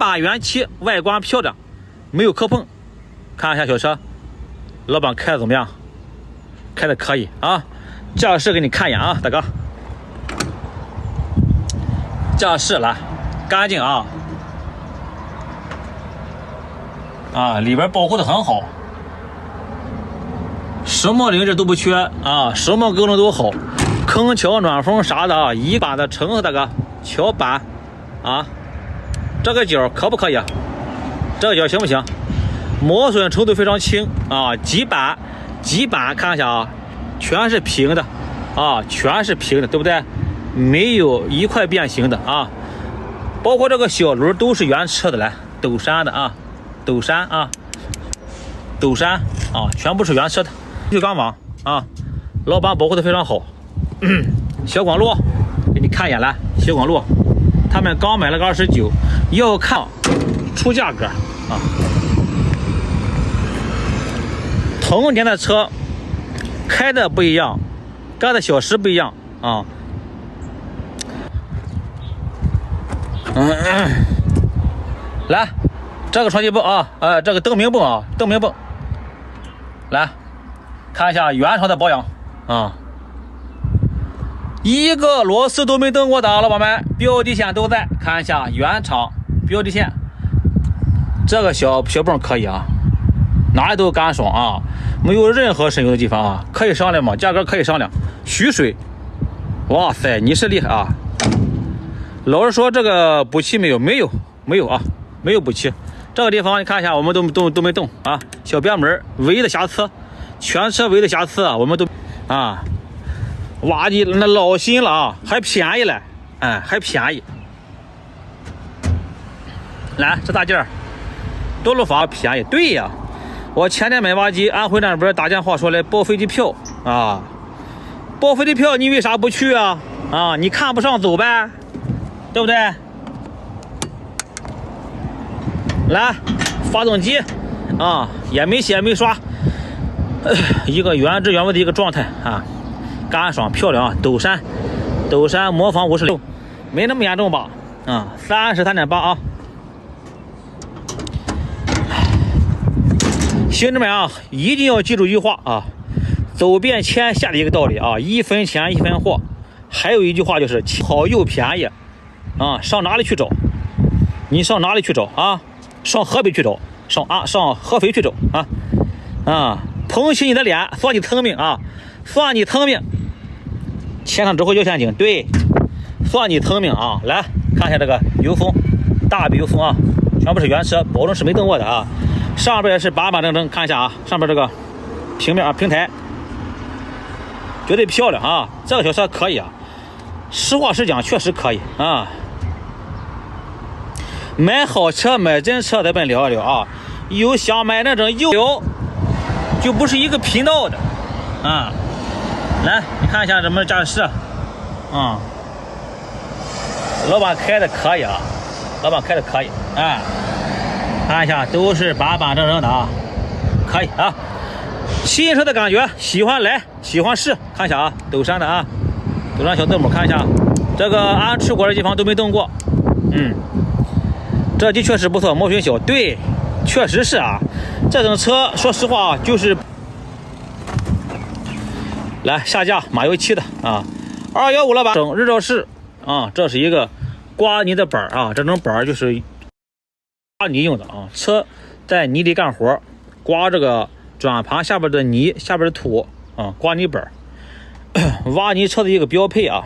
8元起，外观漂亮，没有磕碰。看一下小车，老板开的怎么样？开的可以啊。驾驶给你看一眼啊，大哥。驾驶来，干净啊。里边保护的很好，什么零件都不缺啊，什么功能都好，空调、暖风啥的啊，一把的成色，大哥，桥板啊，这个角可不可以啊？这个角行不行？磨损程度非常轻啊，基板看一下啊，全是平的啊，全是平的，对不对？没有一块变形的啊，包括这个小轮都是原车的，来斗山的啊。斗山啊，全部是原车的。聚钢网啊，老板保护的非常好。小广路给你看一眼来，小广路，他们刚买了个29，要看出价格啊。同年的车开的不一样，干的小时不一样啊。来。这个传气泵啊，这个灯明泵啊，灯明泵，来看一下原厂的保养啊，一个螺丝都没动过的，老板们，标的线都在，看一下原厂标的线，这个小泵可以啊，哪里都干爽啊，没有任何省油的地方啊，可以商量吗？价格可以商量，蓄水，哇塞，你是厉害啊！老实说，这个补漆没有啊，没有补漆。这个地方你看一下，我们都没动啊，小边门唯一的瑕疵，全车唯一的瑕疵啊，我们都啊，挖的那老新了啊，还便宜了，还便宜。来，这大件儿，多路法便宜，对呀，我前天买挖机，安徽那边打电话说来报飞机票啊，报飞机票你为啥不去啊？你看不上走呗，对不对？来，发动机啊，也没洗也没刷，一个原汁原味的一个状态啊，干爽漂亮啊。斗山模仿56，没那么严重吧？33.8啊。兄弟们啊，一定要记住一句话啊，走遍天下的一个道理啊，一分钱一分货。还有一句话就是好又便宜啊，上哪里去找？你上哪里去找啊？上河北去找，上合肥去找捧起你的脸，算你聪明啊，算你聪明。牵上之后要陷阱，对，算你聪明啊。来看一下这个油封，大笔油封啊，全部是原车，保证是没动过的啊。上边也是板板正正，看一下啊，上边这个平面啊，平台绝对漂亮啊。这个小车可以啊，实话实讲，确实可以啊。买好车买真车咱们聊一聊啊，有想买那种有就不是一个频道的啊。来你看一下咱们驾驶老板开的可以啊，看一下都是板板正正的啊，可以啊。新车的感觉，喜欢来喜欢试，看一下啊，斗山的啊，斗山小豆母，看一下这个安出果的地方都没动过，这的确是不错，磨损小，对，确实是啊。这种车说实话就是来下架马油漆的啊，215了吧，整日照式啊，这是一个刮泥的板啊，这种板就是刮泥用的啊，车在泥里干活，刮这个转盘下边的泥，下边的土啊，刮泥板，挖泥车的一个标配啊。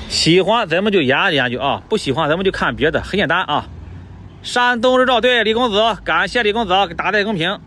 喜欢咱们就研究研究啊，不喜欢咱们就看别的，很简单啊。山东日照，对，李公子，感谢李公子打在公屏。